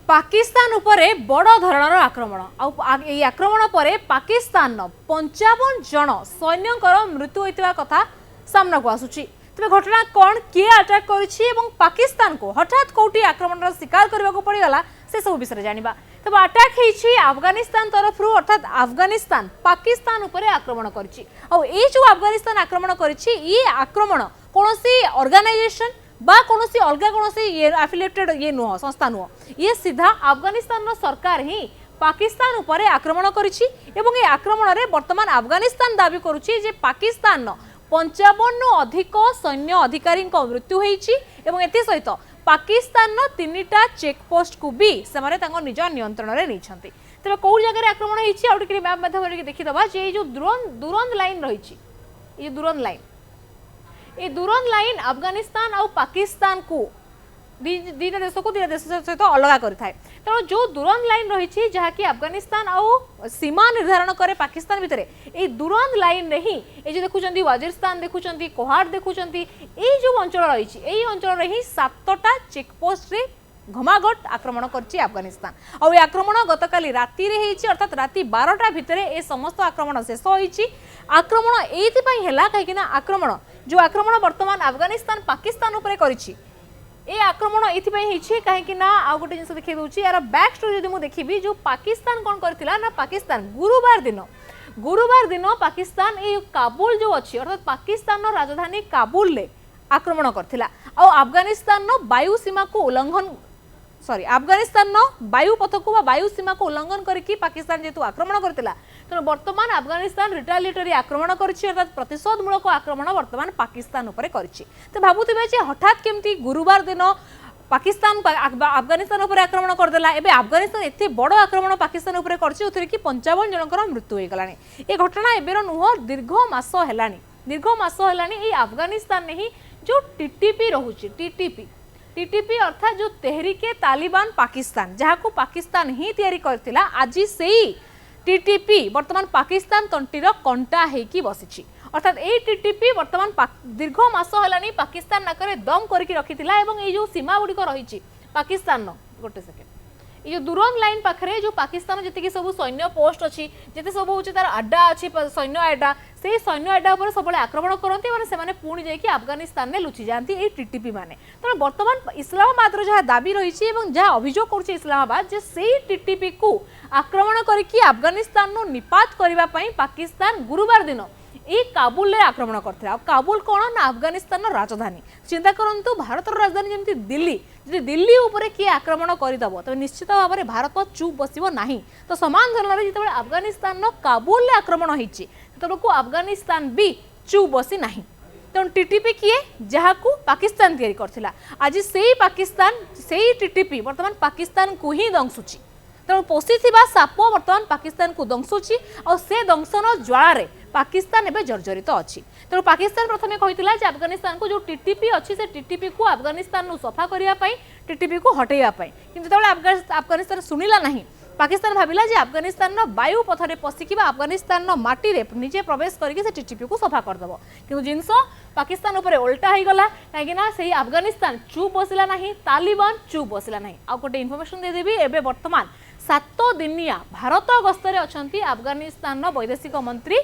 पाकिस्तान उपरे बड़ धरणर आक्रमण आक्रमण पर पाकिस्तान 55 जन सैन्यकर मृत्यु होता कथा सामना को आसुची। तेज घटना कौन किए अटैक कर पाकिस्तान को हठात कौटी आक्रमण शिकार करने को पड़गला से सब विषय जाना। तब अटैक होती अफगानिस्तान तरफ अर्थात अफगानिस्तान पाकिस्तान उपरे आक्रमण कर जो अफगानिस्तान आक्रमण कर आक्रमण कौन ऑर्गेनाइजेशन बा कौनसी अलग कौनसी ये एफिलिएटेड ये नुह संस्था नुह ये सीधा अफगानिस्तान सरकार ही पाकिस्तान उपरे आक्रमण करिछि एवं ये आक्रमण रे वर्तमान अफगानिस्तान दाबी करुछि जे पाकिस्तान 55 अधिक सैन्य अधिकारी मृत्यु होइछि एवं एते सहित पाकिस्तान 3टा चेकपोस्ट को भी सेमाने तांको निज नियंत्रण रे नैछन्ति। तबे कोउ जगह आक्रमण होइछि आउट के मैप माध्यम देखि दबा जे जो दुरंद लाइन रहिछि ये दुरंद लाइन ये दुरंद लाइन अफगानिस्तान और पाकिस्तान को दीटा देश को दीटा देश सहित अलग करता है। तेणु जो दुरंद लाइन रही जहाँकि अफगानिस्तान और सीमा निर्धारण करे पाकिस्तान भितर ये दुरंद लाइन रे ही ये जो देखुं वाजिरस्तान देखुं कोहाड़ देखुं ये जो अंचल रही अंचल ही 7टा चेकपोस्ट रे घमाघट आक्रमण करछि अफगानिस्तान और ये आक्रमण गतकाली राति रे हेछि अर्थात राति 12टा भितर ए समस्त आक्रमण शेष होइछि। आक्रमण एइथिपई हैला काहेकिना आक्रमण जो आक्रमण वर्तमान अफगानिस्तान पाकिस्तान उपरे करिछि ए आक्रमण एइथिपई हेछि काहेकिना आ गोटे जिंस देखै दउछि यार बैक स्टोरी जदि मु देखिबि जो पाकिस्तान कोन करथिला ना पाकिस्तान गुरुवार दिन पाकिस्तान ए काबुल जो अछि अर्थात पाकिस्तान राजधानी काबुल ले आक्रमण करथिला और अफगानिस्तान वायु सीमा को उल्लंघन अफगानिस्तान वायु पथ को वायु सीमा को उल्लंघन करके पाकिस्तान जेतु आक्रमण करथिला तेणु वर्तमान अफगानिस्तान रिटालिएटरी आक्रमण करछि अर्थात प्रतिशोधमूलक आक्रमण वर्तमान पाकिस्तान उपरे करछि। तो भाबुथिबे जे हठात केमती गुरुवार दिन पाकिस्तान अफगानिस्तान उपरे आक्रमण करदेला एबे अफगानिस्तान एते बड़ आक्रमण पाकिस्तान उपरे करछि उथरे कि 55 जनकर मृत्यु होई गलानी। ए घटना एबेर नुह दीर्घ मास हेलानी ए अफगानिस्तान ही जो टीटीपी रहुछि टीटीपी अर्थात जो तेहरीके तालिबान पाकिस्तान जहाँ को पाकिस्तान ही तैयारी करथिला आज सेही टीटीपी वर्तमान पाकिस्तान तंटीर कंटा हेकी बसिछि अर्थात ए टीटीपी वर्तमान दीर्घ मास हेलानी पाकिस्तान नाकरे दम करके रखिथिला एवं ए जो सीमा गुडी को रहिछि पाकिस्तान गोटे सेकेंड ये दुरंद लाइन पाखरे जो पाकिस्तान जति सब सैन्य पोस्ट अच्छी जिते सब हूँ तार अड्डा अच्छी सैन्य अड्डा से सैन्य अड्डा उपर सब आक्रमण करते मैंने पुणी जाकि अफगानिस्तान में लुचि जाती ये टीटीपी मैंने तेणु बर्तमान इस्लामाबाद जहाँ दाबी रही जहाँ अभियोग कर इस्लामाबाद जे से टीटीपी को आक्रमण करके अफगानिस्तान निपात करने पाकिस्तान गुरुवार दिन ये काबुल रे आक्रमण करथिला। काबुल कौन ना अफगानिस्तान राजधानी चिंता करंतु भारत राजधानी जमती दिल्ली जी दिल्ली उपरे किए आक्रमण करदब तबे निश्चित भाव में भारत चुप बसिबो नहीं। तो समान धरण जिते अफगानिस्तान काबुल रे आक्रमण होइछि तबको अफगानिस्तान भी चुप बसी नहीं। तेणु टीटीपी किए जहाँ को पाकिस्तान तैयारी करथिला आज से पाकिस्तान से टीटीपी वर्तमान पाकिस्तान को ही दंशुची तेणु पोषि साप बर्तमान पाकिस्तान को दंशुची और से दंशन ज्वाला पाकिस्तान एवं जर्जरित अच्छी। तेणु पाकिस्तान प्रथम कही अफगानिस्तान को जो टीटीपी अच्छी से टीटीपी को अफगानिस्तान सफा करने टीटीपी को हटेवाई किंतु अफगानिस्तान शुणिला नहीं पाकिस्तान भाविला जे अफगानिस्तान वायु पथरे पशिकी अफगानिस्तान माटी रे निजे प्रवेश करके से टीटीपी को सफा करदेव किंतु जिनस पाकिस्तान उपरे उल्टा हो गला कहीं अफगानिस्तान चुप बसला नहीं तालिबान चुप बसला नहीं। आ गोटे इनफर्मेशन देदेवी एबे वर्तमान 7 दिनिया भारत गस्तरे अछंती अफगानिस्तान वैदेशिक मंत्री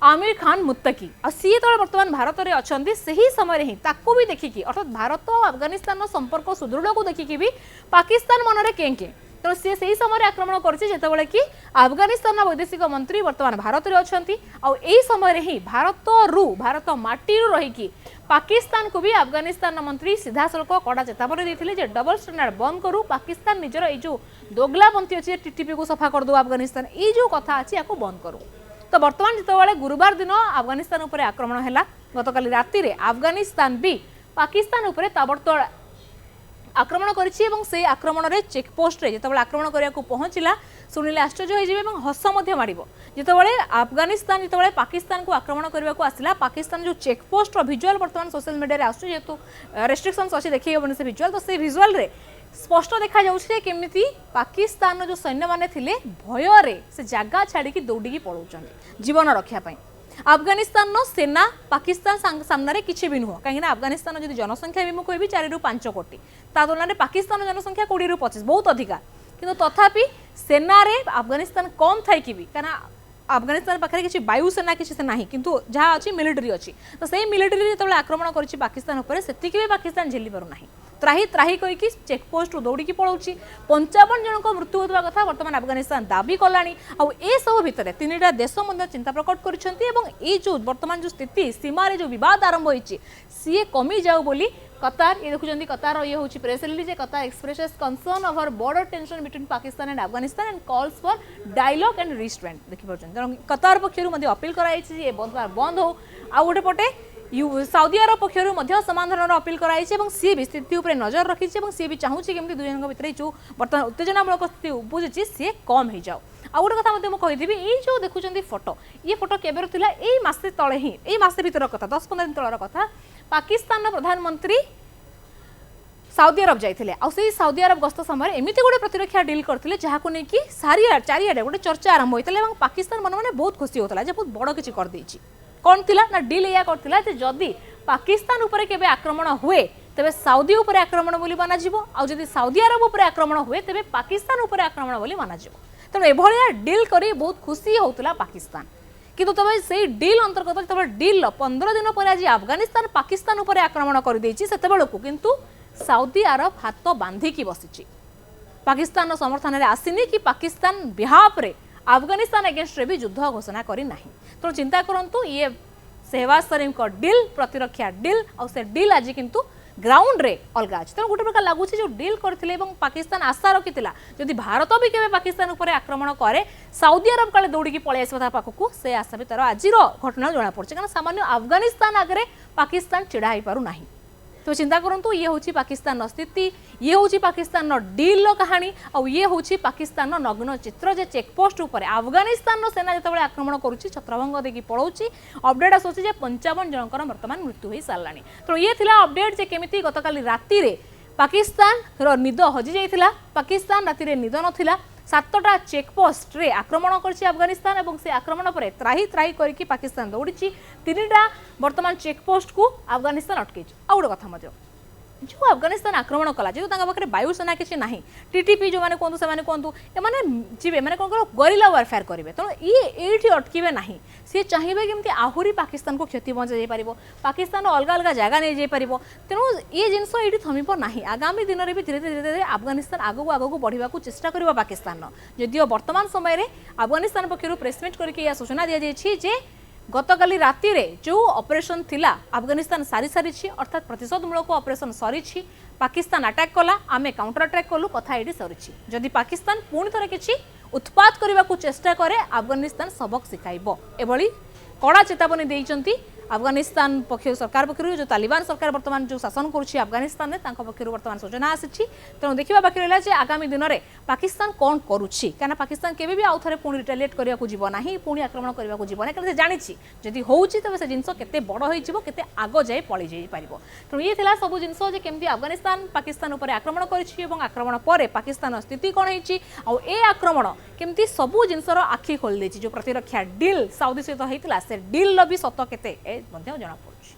आमिर खान मुत्तकी आ सी तो बर्तमान भारत में अच्छा से ही समय ही ताकू भी देखिकी अर्थात भारत और अफगानिस्तान संपर्क सुदृढ़ को देखिकी भी पाकिस्तान मनरे केंके तो सी से ही समय आक्रमण करते कि अफगानिस्तान वैदेशिक मंत्री वर्तमान भारत में अच्छा आई समय ही भारत माटी रहीकि पाकिस्तान को भी अफगानिस्तान मंत्री सीधा सड़क कड़ा चेतावनी देते डबल स्टैंडर्ड बंद करूँ पाकिस्तान निजर जो दोगलापंथी अच्छे टीटीपी को सफा करदे अफगानिस्तान ये जो कथा अच्छी या बंद करूँ। तो बर्तमान जिते गुरुवार दिन अफगानिस्तान उपरे आक्रमण है गतकाली राति रे अफगानिस्तान भी पाकिस्तान उपरे ताबड़तोड़ आक्रमण से आक्रमण रे चेकपोस्ट रे जिते आक्रमण करने को पहुँचला शुणिले आश्चर्य हो हस माड़ जिते अफगानिस्तान जिते पाकिस्तान को आक्रमण करने को आसला पाकिस्तान जो चेकपोस्ट भिजुआल बर्तमान सोशल मीडिया जेहेतु रेस्ट्रिक्शंस अच्छी देखिए हेनी से भिजुआल तो से भिजुआल रे स्पष्ट देखा जाउछि केमिति पाकिस्तान जो सैन्य माने थिले भय रे से जगह छाड़ी दौड़ी पलाउछन जीवन रक्षा पाई अफगानिस्तान सेना पाकिस्तान सामने किसी भी नुह कहीं अफगानिस्तान जो जनसंख्या भी मुझे 4 ରୁ 5 कोटी ता तुलन में पाकिस्तान जनसंख्या 20 ରୁ 25 बहुत अधिका किंतु तथापि सेना रे अफगानिस्तान कम थी कहीं अफगानिस्तान पाखे किसी वायुसेना किसी से ना किंतु जहाँ अच्छी मिलिटरी अच्छी तो सही मिलिटरी जो आक्रमण कर पाकिस्तान से पाकिस्तान झेली पार ना त्राही त्राही कहीकि चेकपोस्ट दौड़ी पलाऊँगी 55 जनक मृत्यु होता कथा बर्तमान अफगानिस्तान दाबी कलानी ए सब भितर तीनटा देश चिंता प्रकट कर बर्तमान जो स्थिति सीमार जो बद आरंभ होती सी कमी जाऊ बोली कतार ये देखुं कतार ये हूँ press release Qatar expresses concern over border tension between Pakistan and Afghanistan and calls for dialogue and restraint देखिए कतार पक्षर अपील कराई बंद हो आ गोटे पटे साउदी अरब पक्षर समाधान अपील कराई सी भी स्थिति उपर नजर रखी सी भी चाहूँगी केमी दुई जन भितर जो बर्तमान उत्तेजनामूलक स्थिति उपजुची सी कम हो जाओ आ गोटे कथा मुझे ये जो देखुं फोटो ये फोटो केबर थिला एई मासे तले ही एई मासे भितर कथा 10-15 दिन तलर कथा पाकिस्तान प्रधानमंत्री साउदी अरब जाइए आई साउदी अरब गस्त समय एमती गोटे प्रतिरक्षा डील करते जहाँ नहीं चारिड़े गोटे चर्चा आरंभ होता है पाकिस्तान मन मैंने बहुत खुशी होता है बहुत बड़ किसी करदे कौन थिला ना डील या करथिला जे जदि पाकिस्तान उपरे केबे आक्रमण हुए तेबे साउदी उपरे आक्रमण बोली माना जिवो आ जदि साउदी अरब उपरे आक्रमण हुए तेबे पाकिस्तान उपरे आक्रमण बोली माना जिवो तेणु एभलिया डील करी बहुत खुशी होउतला पाकिस्तान किंतु तबे सेही डील अंतर्गत तबे डील 15 दिन पर आज अफगानिस्तान पाकिस्तान उपरे आक्रमण कर देछि सेतेबेलकु किंतु साउदी अरब हाथ बांधी की बसिछि पाकिस्तान समर्थन रे आसिनी कि पाकिस्तान बिहाफ रे अफगानिस्तान अगेंस्ट रे भी युद्ध घोषणा करी नाही तो चिंता करंतु ये शहबाज शरीफ को डील प्रतिरक्षा डील और से डील आज किंतु ग्राउंड रे अलग अच्छे तेणु गोटे प्रकार लगुच जो डील करते पाकिस्तान आशा रखी जदि भारत भी केवे पाकिस्तान उपर आक्रमण करे साउदी अरब काले दौड़ी पलि आस पाखक से आशा भी तार आज घटना जना पड़े कारण सामान्य अफगानिस्तान आगे पाकिस्तान छिड़ा हो पार नाही तो चिंता करंतु ये हूँ पाकिस्तान स्थिति ये हूँ पाकिस्तान डील कहानी और ये हूँ पाकिस्तान नग्न चित्र जे चेकपोस्ट उपर अफगानिस्तान सेना जो आक्रमण करुच्ची छत्रभंग देखी पड़ाऊँगी अपडेट आसूसी 55 जनकर बर्तमान मृत्यु हो सारा तो ये थिला अपडेट जे केमिति गतकाली राति रे पाकिस्तान निद हजि जाइथिला पाकिस्तान राति रे निद नथिला 7टा चेकपोस्ट रे आक्रमण करछि अफगानिस्तान और से आक्रमण पर त्राही त्राही करके पाकिस्तान दौड़ी 3टा बर्तमान चेकपोस्ट को अफगानिस्तान अटकई आ गोटे कथा जो अफगानिस्तान आक्रमण कला जो पाखे वायुसेना किसी ना टीटीपी जो मैंने कहतु से कहतु एने जी मैंने कौन कर गरिला वारफेयर करेंगे तेणु ये अटके ना सी चाहिए कि आहरी पाकिस्तान को क्षति पहुँचा पार पाकिस्तान अलग अलग जगह नहीं जापर तेणु ये जिनस ये थमिप ना आगामी दिन में भी धीरे धीरे अफगानिस्तान आगक बढ़ा चेष्टा कर पाकिस्तान जदिव वर्तमान समय अफगानिस्तान पक्षर प्रेसमिट करके सूचना दी जाए गतकाली राति रे जो ऑपरेशन थिला अफगानिस्तान सारी सारी अर्थात प्रतिशोधमूलक ऑपरेशन सरी पाकिस्तान अटैक कला आमे काउंटर अटैक कलु कथा ये सरी जदि पाकिस्तान पुणी थे किसी उत्पात करने को चेष्टा करे अफगानिस्तान सबक शिखाइब एभली कड़ा चेतावनी देइचंती अफगानिस्तान पक्ष सरकार पक्षर जो तालिबान सरकार बर्तमान जो शासन करुच्ची अफगानिस्तान में पक्षर बर्तमान सूचना आसी तेणु देखा बाकी रहा आगामी दिन में पाकिस्तान कौन करुच्ची कहीं पाकिस्तान केवे भी आउ थे पुणी रिटेलिएट करने को जीव ना पुणी आक्रमण करने को जीव ना कहीं जानी जदि होती तेज से जिनस के बड़ होते आग जाए पलि जापर तेणु ये सब जिन केमी अफगानिस्तान पाकिस्तान उपर आक्रमण करक्रमण पर पाकिस्तान स्थिति कौन होती आक्रमण केमती सबू जिनसर आखि खोल जो प्रतिरक्षा डील साउदी सहित होता से डील भी सत के जना पड़ुछि।